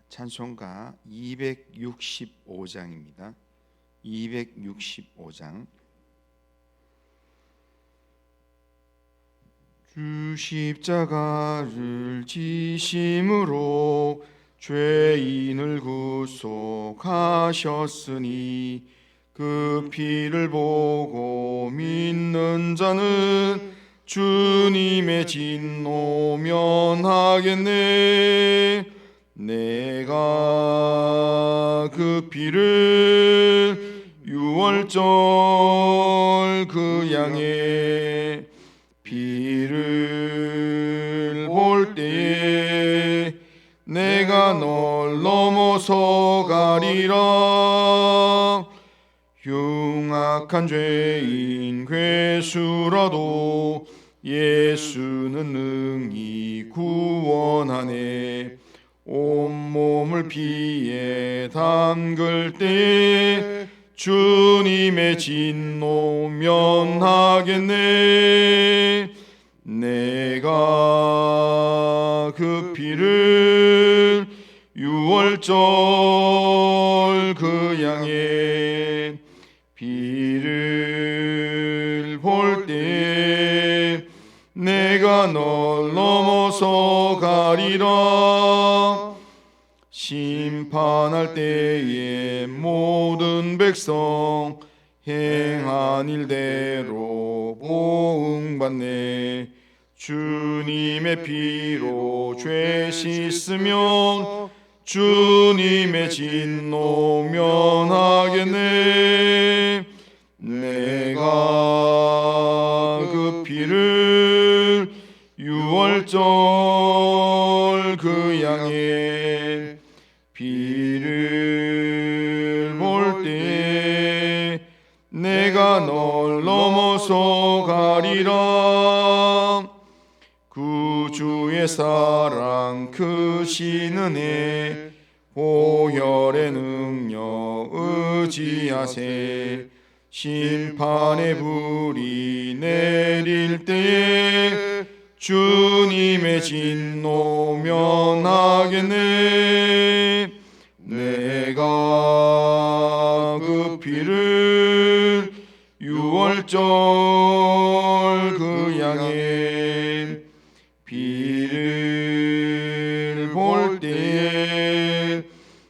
찬송가 265장입니다. 265장. 주 십자가를 지심으로 죄인을 구속하셨으니 그 피를 보고 믿는 자는 주님의 진노 면하겠네. 내가 그 피를 유월절 그 양의 피를 볼 때에 내가 널 넘어서 가리라. 흉악한 죄인 괴수라도 예수는 능히 구원하네. 온몸을 피에 담글 때에 주님의 진노 면하겠네. 내가 그 피를 유월절 그 양의 피를 볼 때에 내가 널 넘어서 가리라. 심판할 때에 모든 백성 행한 일대로 보응받네. 주님의 피로 죄 씻으면 주님의 진노 면하겠네. 내가 그 피를 유월절 그 양의 피를 볼 때에 내가 널 넘어서 가리라. 구주의 사랑 크신 은혜 보혈의 능력 의지하세. 심판의 불이 내릴 때에 주님의 진노 면하겠네. 내가 그 피를 유월절 그 양의 피를 볼 때에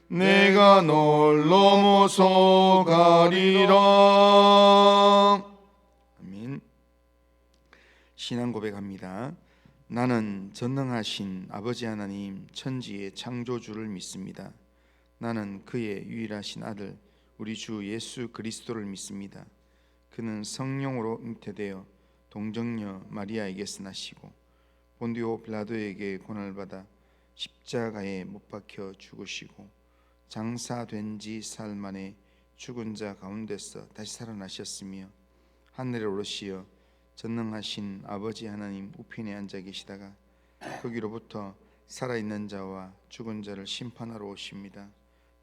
내가 널 넘어서 가리라. 아멘. 신앙 고백합니다. 나는 전능하신 아버지 하나님 천지의 창조주를 믿습니다. 나는 그의 유일하신 아들 우리 주 예수 그리스도를 믿습니다. 그는 성령으로 잉태되어 동정녀 마리아에게서 나시고 본디오 빌라도에게 고난을 받아 십자가에 못 박혀 죽으시고 장사된 지 사흘 만에 죽은 자 가운데서 다시 살아나셨으며 하늘에 오르시어 전능하신 아버지 하나님 우편에 앉아 계시다가 거기로부터 살아있는 자와 죽은 자를 심판하러 오십니다.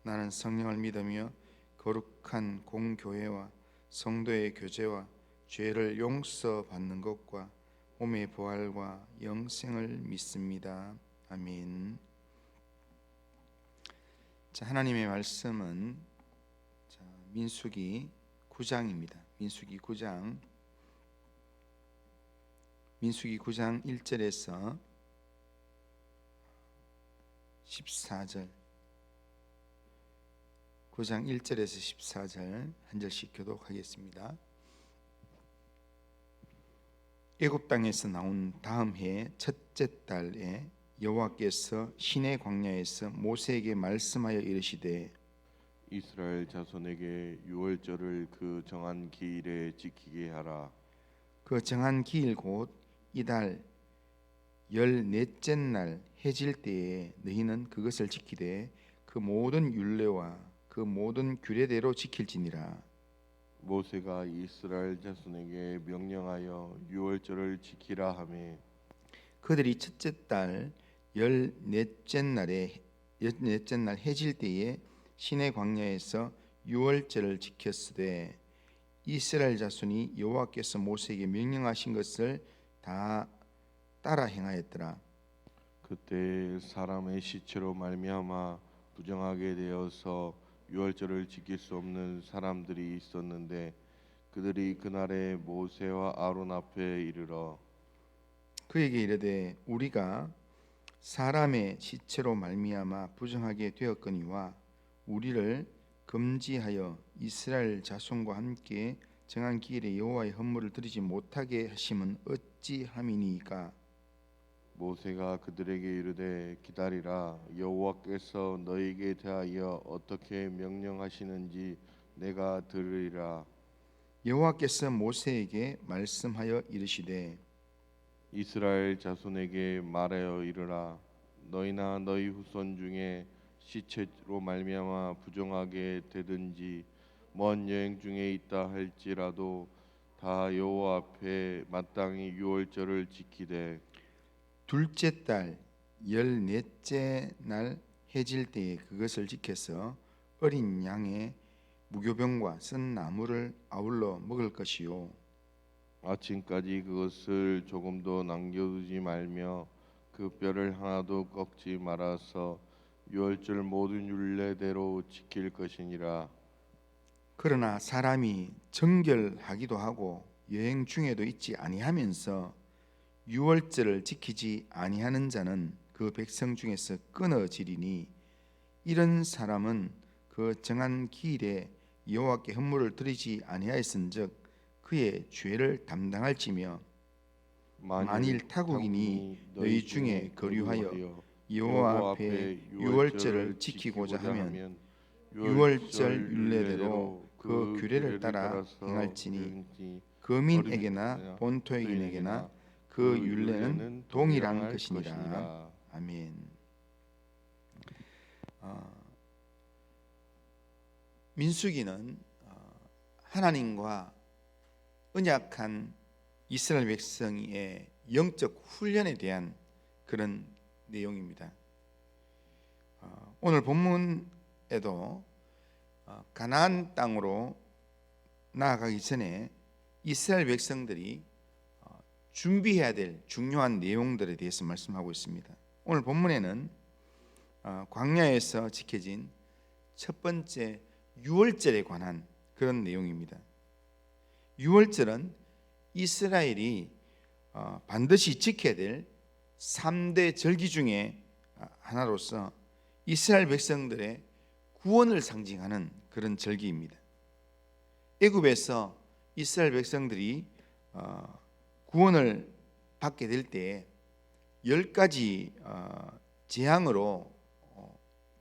나는 성령을 믿으며 거룩한 공교회와 성도의 교제와 죄를 용서받는 것과 몸의 부활과 영생을 믿습니다. 아멘. 자, 하나님의 말씀은 민수기 9장입니다. 민수기 9장 1절에서 14절 9장 1절에서 14절 한 절씩 교독하겠습니다. 애굽 땅에서 나온 다음 해 첫째 달에 여호와께서 시내 광야에서 모세에게 말씀하여 이르시되 이스라엘 자손에게 유월절을 그 정한 기일에 지키게 하라. 그 정한 기일 곧 이달 14째 날 해질 때에 너희는 그것을 지키되 그 모든 율례와 그 모든 규례대로 지킬지니라. 모세가 이스라엘 자손에게 명령하여 유월절을 지키라 하매 그들이 첫째 달 14째 날 해질 때에 시내 광야에서 유월절을 지켰으되 이스라엘 자손이 여호와께서 모세에게 명령하신 것을 다 따라 행하였더라. 그때 사람의 시체로 말미암아 부정하게 되어서 유월절을 지킬 수 없는 사람들이 있었는데 그들이 그날에 모세와 아론 앞에 이르러 그에게 이르되 우리가 사람의 시체로 말미암아 부정하게 되었거니와 우리를 금지하여 이스라엘 자손과 함께 정한 기일에 여호와의 헌물을 드리지 못하게 하심은 어찌함이니까. 모세가 그들에게 이르되 기다리라 여호와께서 너희에게 대하여 어떻게 명령하시는지 내가 들으리라. 여호와께서 모세에게 말씀하여 이르시되 이스라엘 자손에게 말하여 이르라. 너희나 너희 후손 중에 시체로 말미암아 부정하게 되든지 먼 여행 중에 있다 할지라도 다 여호와 앞에 마땅히 유월절을 지키되 둘째 달 14째 날 해질 때에 그것을 지켜서 어린 양의 무교병과 쓴 나물을 아울러 먹을 것이요 아침까지 그것을 조금도 남겨두지 말며 그 뼈를 하나도 꺾지 말아서 유월절 모든 율례대로 지킬 것이니라. 그러나 사람이 정결하기도 하고 여행 중에도 있지 아니하면서 유월절을 지키지 아니하는 자는 그 백성 중에서 끊어지리니 이런 사람은 그 정한 기일에 여호와께 헌물을 드리지 아니하였은즉 그의 죄를 담당할지며 만일 타국인이 너희 중에 거류하여 여호와 앞에 유월절을 지키고자 하면 유월절 율례대로 그 규례를 따라 행할지니 거민에게나 본토인에게나 그 율례는 동일한 것이니라. 아멘. 민수기는 하나님과 언약한 이스라엘 백성의 영적 훈련에 대한 그런 내용입니다. 오늘 본문에도 가나안 땅으로 나아가기 전에 이스라엘 백성들이 준비해야 될 중요한 내용들에 대해서 말씀하고 있습니다. 오늘 본문에는 광야에서 지켜진 첫 번째 유월절에 관한 그런 내용입니다. 유월절은 이스라엘이 반드시 지켜야 될 3대 절기 중에 하나로서 이스라엘 백성들의 구원을 상징하는 그런 절기입니다. 애굽에서 이스라엘 백성들이 구원을 받게 될 때 10가지 재앙으로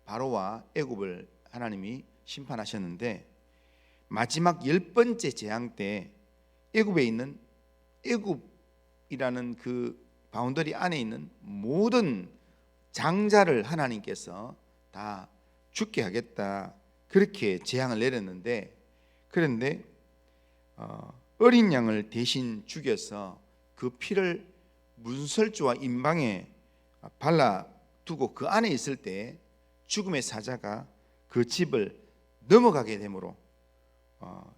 바로와 애굽을 하나님이 심판하셨는데 마지막 10번째 재앙 때 애굽에 있는 애굽이라는 그 바운더리 안에 있는 모든 장자를 하나님께서 다 죽게 하겠다 그렇게 재앙을 내렸는데 그런데 어린 양을 대신 죽여서 그 피를 문설주와 임방에 발라두고 그 안에 있을 때 죽음의 사자가 그 집을 넘어가게 되므로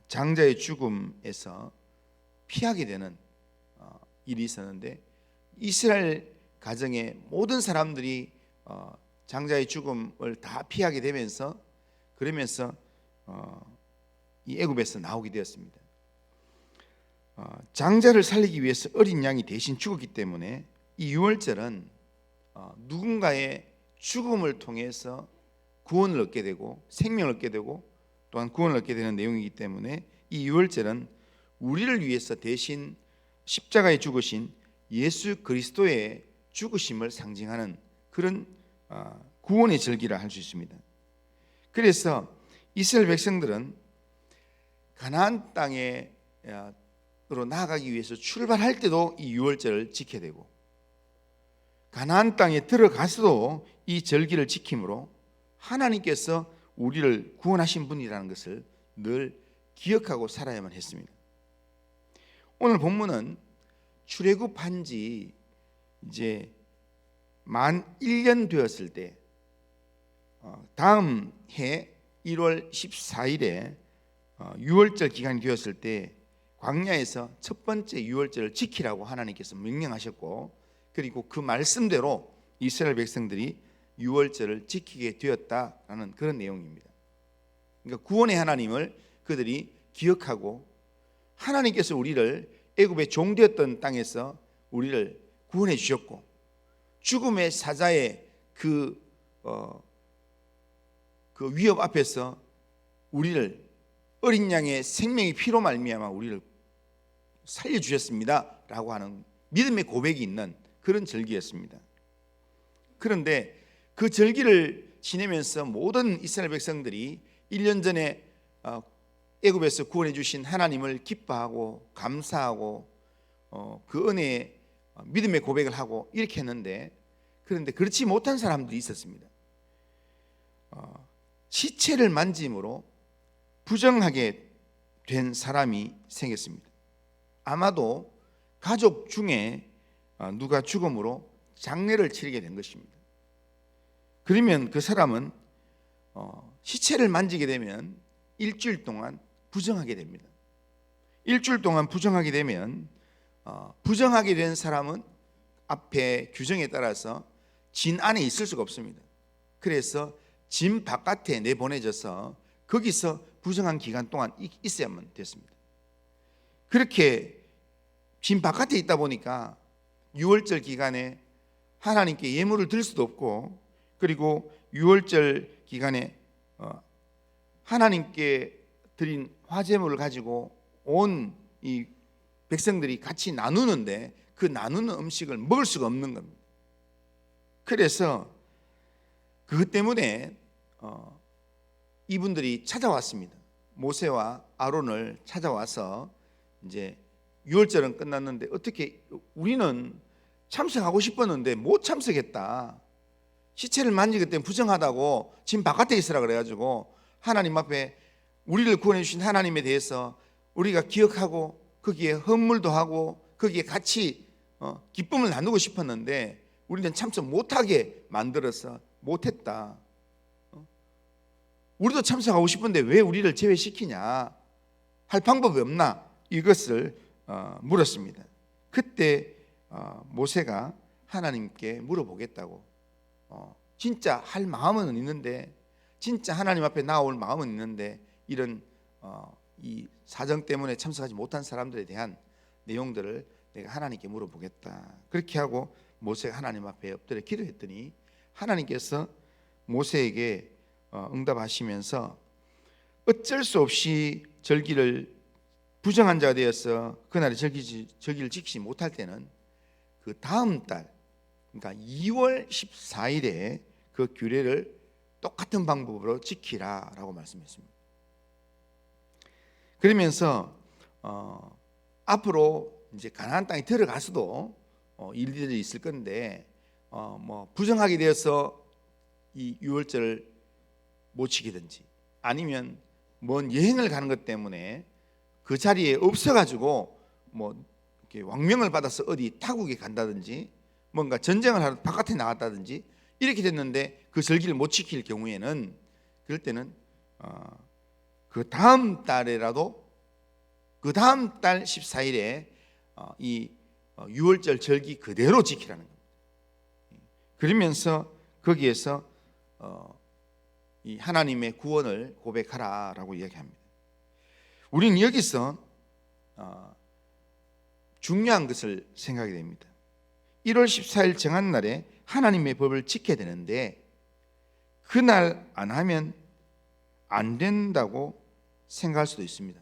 장자의 죽음에서 피하게 되는 일이 있었는데 이스라엘 가정의 모든 사람들이 장자의 죽음을 다 피하게 되면서 그러면서 이 애굽에서 나오게 되었습니다. 장자를 살리기 위해서 어린 양이 대신 죽었기 때문에 이 유월절은 누군가의 죽음을 통해서 구원을 얻게 되고 생명을 얻게 되고 또한 구원을 얻게 되는 내용이기 때문에 이 유월절은 우리를 위해서 대신 십자가에 죽으신 예수 그리스도의 죽으심을 상징하는 그런 구원의 절기라 할 수 있습니다. 그래서 이스라엘 백성들은 가나안 땅으로 나아가기 위해서 출발할 때도 이 유월절을 지켜야 되고 가나안 땅에 들어가서도 이 절기를 지킴으로 하나님께서 우리를 구원하신 분이라는 것을 늘 기억하고 살아야만 했습니다. 오늘 본문은 출애굽한 지 이제 만 1년 되었을 때 다음 해 1월 14일에 유월절 기간이 되었을 때 광야에서 첫 번째 유월절을 지키라고 하나님께서 명령하셨고 그리고 그 말씀대로 이스라엘 백성들이 유월절을 지키게 되었다라는 그런 내용입니다. 그러니까 구원의 하나님을 그들이 기억하고 하나님께서 우리를 애굽의 종되었던 땅에서 우리를 구원해 주셨고 죽음의 사자의 그 위협 앞에서 우리를 어린 양의 생명의 피로 말미암아 우리를 살려주셨습니다라고 하는 믿음의 고백이 있는 그런 절기였습니다. 그런데 그 절기를 지내면서 모든 이스라엘 백성들이 1년 전에 애굽에서 구원해 주신 하나님을 기뻐하고 감사하고 그 은혜에 믿음의 고백을 하고 이렇게 했는데, 그런데 그렇지 못한 사람들이 있었습니다. 시체를 만짐으로 부정하게 된 사람이 생겼습니다. 아마도 가족 중에 누가 죽음으로 장례를 치르게 된 것입니다. 그러면 그 사람은 시체를 만지게 되면 일주일 동안 부정하게 됩니다. 일주일 동안 부정하게 되면 부정하게 된 사람은 앞에 규정에 따라서 진 안에 있을 수가 없습니다. 그래서 진 바깥에 내보내져서 거기서 부정한 기간 동안 있어야만 됐습니다. 그렇게 진 바깥에 있다 보니까 유월절 기간에 하나님께 예물을 드릴 수도 없고, 그리고 유월절 기간에 하나님께 드린 화제물을 가지고 온 이 백성들이 같이 나누는데 그 나누는 음식을 먹을 수가 없는 겁니다. 그래서 그것 때문에 이분들이 찾아왔습니다. 모세와 아론을 찾아와서 이제 유월절은 끝났는데 어떻게 우리는 참석하고 싶었는데 못 참석했다. 시체를 만지기 때문에 부정하다고 지금 바깥에 있으라 그래가지고 하나님 앞에 우리를 구원해 주신 하나님에 대해서 우리가 기억하고 거기에 헌물도 하고 거기에 같이 기쁨을 나누고 싶었는데 우리는 참석 못하게 만들어서 못했다. 우리도 참석하고 싶은데 왜 우리를 제외시키냐, 할 방법이 없나, 이것을 물었습니다. 그때 모세가 하나님께 물어보겠다고, 진짜 할 마음은 있는데, 진짜 하나님 앞에 나올 마음은 있는데 이런 이 사정 때문에 참석하지 못한 사람들에 대한 내용들을 내가 하나님께 물어보겠다. 그렇게 하고 모세가 하나님 앞에 엎드려 기도했더니 하나님께서 모세에게 응답하시면서 어쩔 수 없이 절기를 부정한 자가 되어서 그날의 절기를 지키지 못할 때는 그 다음 달, 그러니까 2월 14일에 그 규례를 똑같은 방법으로 지키라라고 말씀했습니다. 그러면서 앞으로 이제 가나안 땅에 들어가서도 일들이 있을 건데 뭐 부정하게 되어서 이 유월절을 못 지키든지 아니면 먼 여행을 가는 것 때문에 그 자리에 없어가지고 뭐 이렇게 왕명을 받아서 어디 타국에 간다든지 뭔가 전쟁을 하러 바깥에 나갔다든지 이렇게 됐는데 그 절기를 못 지킬 경우에는, 그럴 때는 그 다음 달에라도 그 다음 달 14일에 이 유월절 절기 그대로 지키라는 겁니다. 그러면서 거기에서 이 하나님의 구원을 고백하라라고 이야기합니다. 우리는 여기서 중요한 것을 생각하게 됩니다. 1월 14일 정한 날에 하나님의 법을 지켜야 되는데 그날 안 하면 안 된다고 생각할 수도 있습니다.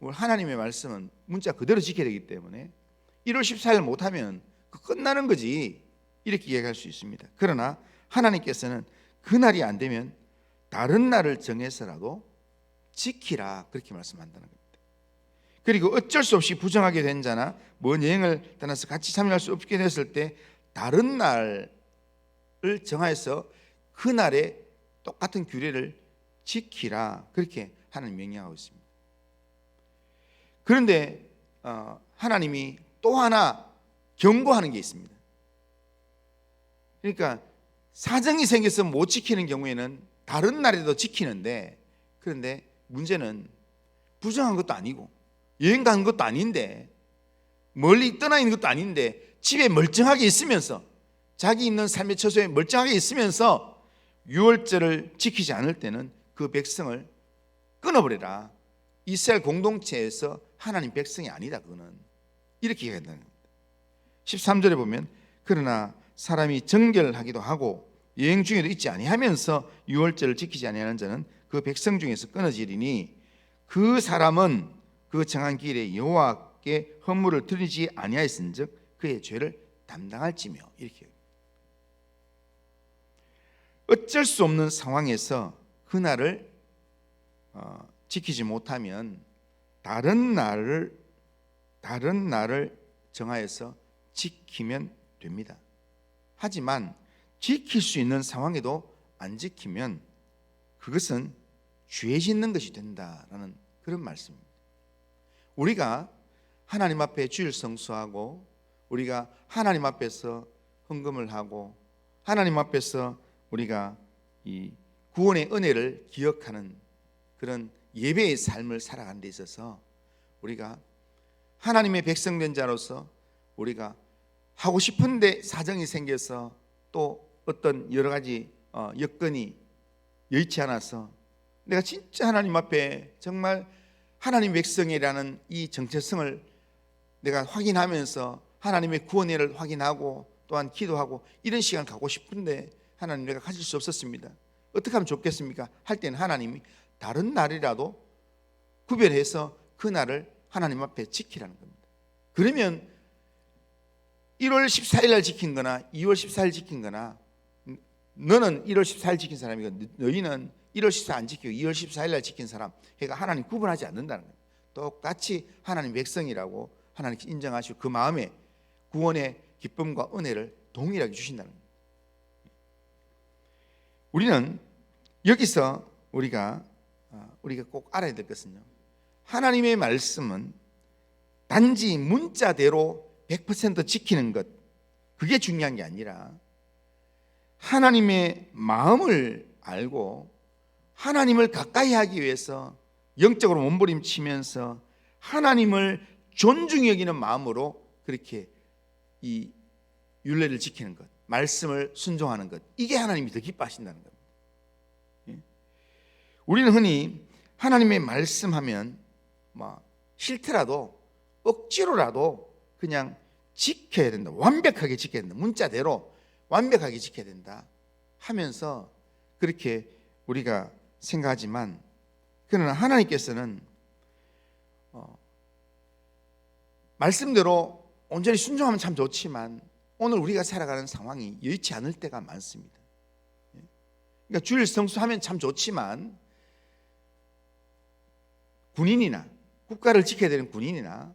하나님의 말씀은 문자 그대로 지켜야 되기 때문에 1월 14일 못하면 끝나는 거지, 이렇게 이야기할 수 있습니다. 그러나 하나님께서는 그날이 안 되면 다른 날을 정해서라도 지키라, 그렇게 말씀한다는 겁니다. 그리고 어쩔 수 없이 부정하게 된 자나 먼 여행을 떠나서 같이 참여할 수 없게 됐을 때 다른 날을 정하여서 그날에 똑같은 규례를 지키라, 그렇게 하나님 명령하고 있습니다. 그런데 하나님이 또 하나 경고하는 게 있습니다. 그러니까 사정이 생겨서 못 지키는 경우에는 다른 날에도 지키는데, 그런데 문제는 부정한 것도 아니고 여행 가는 것도 아닌데 멀리 떠나 있는 것도 아닌데 집에 멀쩡하게 있으면서 자기 있는 삶의 처소에 멀쩡하게 있으면서 유월절을 지키지 않을 때는 그 백성을 끊어버려라. 이스라엘 공동체에서 하나님 백성이 아니다. 그거는 이렇게 얘기한다는 겁니다. 13절에 보면 그러나 사람이 정결하기도 하고 여행 중에도 있지 아니하면서 유월절을 지키지 아니하는 자는 그 백성 중에서 끊어지리니 그 사람은 그 정한 기일에 여호와께 헌물을 드리지 아니하였은즉 그의 죄를 담당할지며. 이렇게 어쩔 수 없는 상황에서 그날을 지키지 못하면 다른 날을 정하여서 지키면 됩니다. 하지만 지킬 수 있는 상황에도 안 지키면 그것은 죄 짓는 것이 된다라는 그런 말씀입니다. 우리가 하나님 앞에 주일 성수하고 우리가 하나님 앞에서 헌금을 하고 하나님 앞에서 우리가 이 구원의 은혜를 기억하는 그런 예배의 삶을 살아가는 데 있어서 우리가 하나님의 백성된 자로서 우리가 하고 싶은데 사정이 생겨서 또 어떤 여러 가지 여건이 여의치 않아서 내가 진짜 하나님 앞에 정말 하나님 백성이라는 이 정체성을 내가 확인하면서 하나님의 구원을 확인하고 또한 기도하고 이런 시간 갖고 싶은데 하나님 내가 가질 수 없었습니다. 어떻게 하면 좋겠습니까? 할 때는 하나님이 다른 날이라도 구별해서 그 날을 하나님 앞에 지키라는 겁니다. 그러면 1월 14일 날 지킨 거나 2월 14일 지킨 거나 너는 1월 14일 지킨 사람이고 너희는 1월 14일 안 지키고 2월 14일 날 지킨 사람, 그러니까 하나님 구분하지 않는다는 거예요. 똑같이 하나님 백성이라고 하나님께 인정하시고 그 마음에 구원의 기쁨과 은혜를 동일하게 주신다는 거예요. 우리는 여기서 우리가 꼭 알아야 될 것은요, 하나님의 말씀은 단지 문자대로 100% 지키는 것, 그게 중요한 게 아니라 하나님의 마음을 알고 하나님을 가까이 하기 위해서 영적으로 몸부림치면서 하나님을 존중히 여기는 마음으로 그렇게 이 율례를 지키는 것, 말씀을 순종하는 것, 이게 하나님이 더 기뻐하신다는 겁니다. 우리는 흔히 하나님의 말씀하면 싫더라도 억지로라도 그냥 지켜야 된다, 완벽하게 지켜야 된다, 문자대로 완벽하게 지켜야 된다 하면서 그렇게 우리가 생각하지만, 그러나 하나님께서는 말씀대로 온전히 순종하면 참 좋지만 오늘 우리가 살아가는 상황이 여의치 않을 때가 많습니다. 그러니까 주일 성수하면 참 좋지만 군인이나 국가를 지켜야 되는 군인이나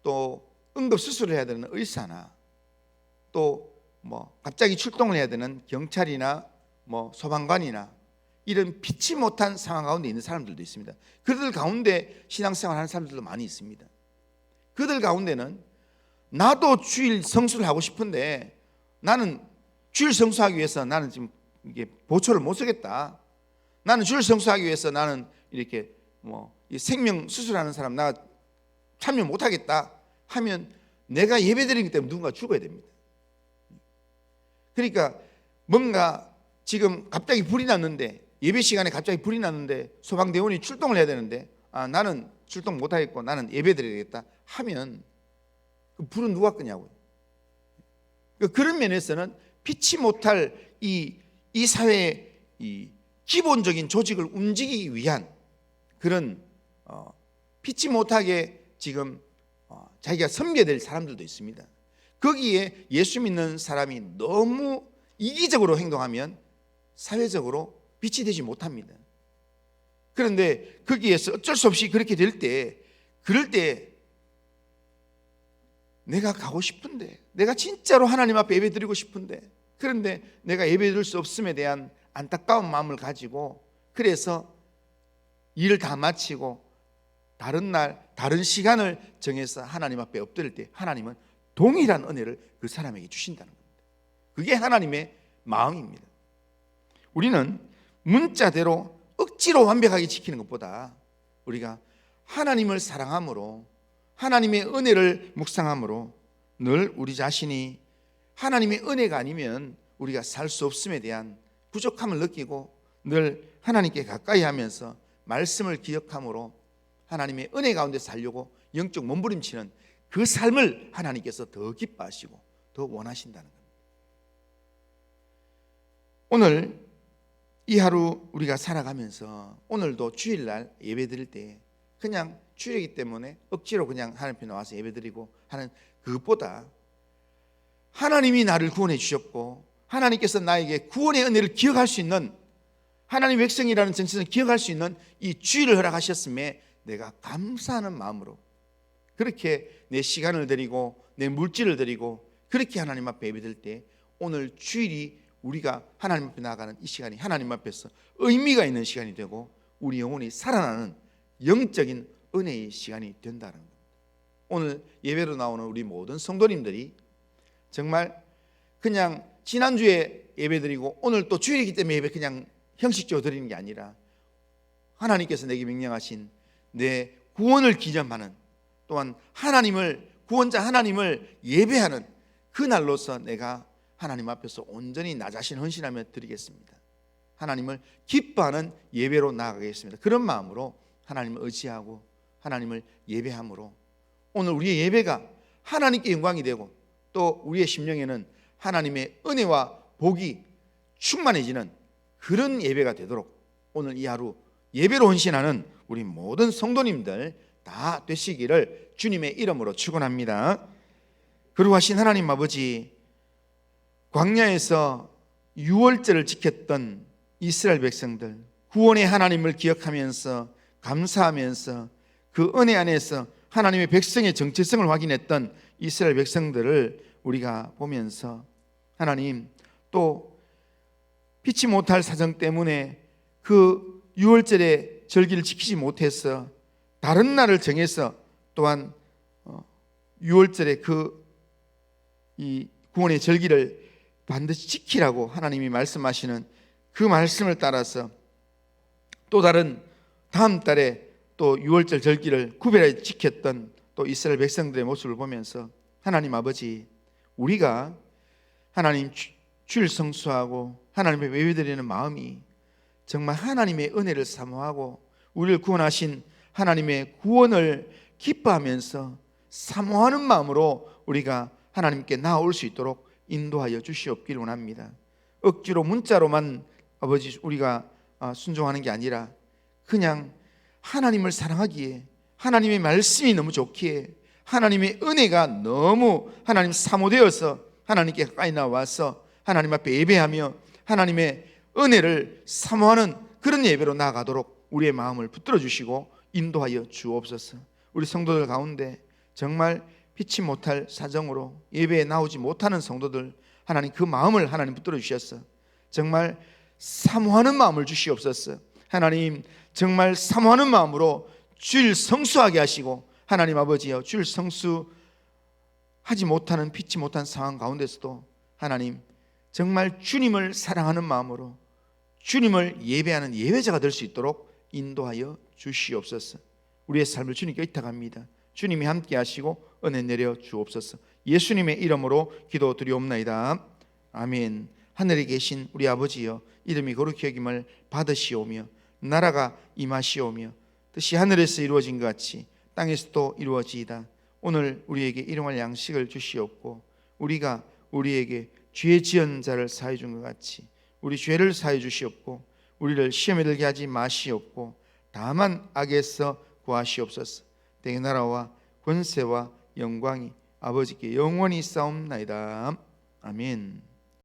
또 응급수술을 해야 되는 의사나 또 갑자기 출동을 해야 되는 경찰이나 소방관이나 이런 피치 못한 상황 가운데 있는 사람들도 있습니다. 그들 가운데 신앙생활 하는 사람들도 많이 있습니다. 그들 가운데는 나도 주일 성수를 하고 싶은데 나는 주일 성수하기 위해서 나는 지금 이게 보초를 못 쓰겠다, 나는 주일 성수하기 위해서 나는 이렇게 이 생명 수술하는 사람 나 참여 못 하겠다 하면 내가 예배드리기 때문에 누군가 죽어야 됩니다. 그러니까 뭔가 지금 갑자기 불이 났는데, 예배 시간에 갑자기 불이 났는데 소방대원이 출동을 해야 되는데 나는 출동 못 하겠고 나는 예배드리겠다 하면 그 불은 누가 끄냐고요. 그런 면에서는 피치 못할 이 사회의 이 기본적인 조직을 움직이기 위한 그런 피치 못하게 지금 자기가 섬겨야 될 사람들도 있습니다. 거기에 예수 믿는 사람이 너무 이기적으로 행동하면 사회적으로 빛이 되지 못합니다. 그런데 거기에서 어쩔 수 없이 그렇게 될 때, 그럴 때 내가 가고 싶은데, 내가 진짜로 하나님 앞에 예배 드리고 싶은데, 그런데 내가 예배 드릴 수 없음에 대한 안타까운 마음을 가지고 그래서 일을 다 마치고 다른 날 다른 시간을 정해서 하나님 앞에 엎드릴 때 하나님은 동일한 은혜를 그 사람에게 주신다는 겁니다. 그게 하나님의 마음입니다. 우리는 문자대로 억지로 완벽하게 지키는 것보다 우리가 하나님을 사랑함으로 하나님의 은혜를 묵상함으로 늘 우리 자신이 하나님의 은혜가 아니면 우리가 살 수 없음에 대한 부족함을 느끼고 늘 하나님께 가까이 하면서 말씀을 기억함으로 하나님의 은혜 가운데 살려고 영적 몸부림치는 그 삶을 하나님께서 더 기뻐하시고 더 원하신다는 겁니다. 오늘 이 하루 우리가 살아가면서 오늘도 주일날 예배드릴 때 그냥 주일이기 때문에 억지로 그냥 하나님 앞에 나와서 예배드리고 하는 그것보다 하나님이 나를 구원해 주셨고 하나님께서 나에게 구원의 은혜를 기억할 수 있는, 하나님 백성이라는 정체성을 기억할 수 있는 이 주일을 허락하셨음에 내가 감사하는 마음으로 그렇게 내 시간을 드리고 내 물질을 드리고 그렇게 하나님 앞에 예배드릴 때 오늘 주일이 우리가 하나님 앞에 나아가는 이 시간이 하나님 앞에서 의미가 있는 시간이 되고 우리 영혼이 살아나는 영적인 은혜의 시간이 된다는 겁니다. 오늘 예배로 나오는 우리 모든 성도님들이 정말 그냥 지난주에 예배드리고 오늘 또 주일이기 때문에 예배 그냥 형식적으로 드리는 게 아니라 하나님께서 내게 명령하신 내 구원을 기념하는, 또한 하나님을, 구원자 하나님을 예배하는 그 날로서 내가 하나님 앞에서 온전히 나 자신 헌신하며 드리겠습니다. 하나님을 기뻐하는 예배로 나아가겠습니다. 그런 마음으로 하나님을 의지하고 하나님을 예배함으로 오늘 우리의 예배가 하나님께 영광이 되고 또 우리의 심령에는 하나님의 은혜와 복이 충만해지는 그런 예배가 되도록 오늘 이 하루 예배로 헌신하는 우리 모든 성도님들 다 되시기를 주님의 이름으로 축원합니다. 그리고 하신 하나님 아버지, 광야에서 유월절을 지켰던 이스라엘 백성들, 구원의 하나님을 기억하면서 감사하면서 그 은혜 안에서 하나님의 백성의 정체성을 확인했던 이스라엘 백성들을 우리가 보면서 하나님, 또 피치 못할 사정 때문에 그 유월절의 절기를 지키지 못해서 다른 날을 정해서 또한 유월절의 이 구원의 절기를 반드시 지키라고 하나님이 말씀하시는 그 말씀을 따라서 또 다른 다음 달에 또 유월절 절기를 구별해 지켰던 또 이스라엘 백성들의 모습을 보면서 하나님 아버지, 우리가 하나님 주일 성수하고 하나님의 예배드리는 마음이 정말 하나님의 은혜를 사모하고 우리를 구원하신 하나님의 구원을 기뻐하면서 사모하는 마음으로 우리가 하나님께 나아올 수 있도록 인도하여 주시옵기를 원합니다. 억지로 문자로만 아버지 우리가 순종하는 게 아니라 그냥 하나님을 사랑하기에, 하나님의 말씀이 너무 좋기에, 하나님의 은혜가 너무 하나님 사모되어서 하나님께 가까이 나와서 하나님 앞에 예배하며 하나님의 은혜를 사모하는 그런 예배로 나아가도록 우리의 마음을 붙들어 주시고 인도하여 주옵소서. 우리 성도들 가운데 정말 피치 못할 사정으로 예배에 나오지 못하는 성도들, 하나님 그 마음을 하나님 붙들어 주셔서 정말 사모하는 마음을 주시옵소서. 하나님 정말 사모하는 마음으로 주일 성수하게 하시고 하나님 아버지여, 주일 성수하지 못하는 피치 못한 상황 가운데서도 하나님 정말 주님을 사랑하는 마음으로 주님을 예배하는 예배자가 될 수 있도록 인도하여 주시옵소서. 우리의 삶을 주님께 의탁합니다. 주님이 함께 하시고 은혜 내려 주옵소서. 예수님의 이름으로 기도드리옵나이다. 아멘. 하늘에 계신 우리 아버지여, 이름이 거룩히 여김을 받으시오며 나라가 임하시오며 뜻이 하늘에서 이루어진 것 같이 땅에서도 이루어지이다. 오늘 우리에게 일용할 양식을 주시옵고 우리가 우리에게 죄 지은 자를 사해 준 것 같이 우리 죄를 사해 주시옵고 우리를 시험에 들게 하지 마시옵고 다만 악에서 구하시옵소서. 내 나라와 권세와 영광이 아버지께 영원히 싸움나이다. 아멘.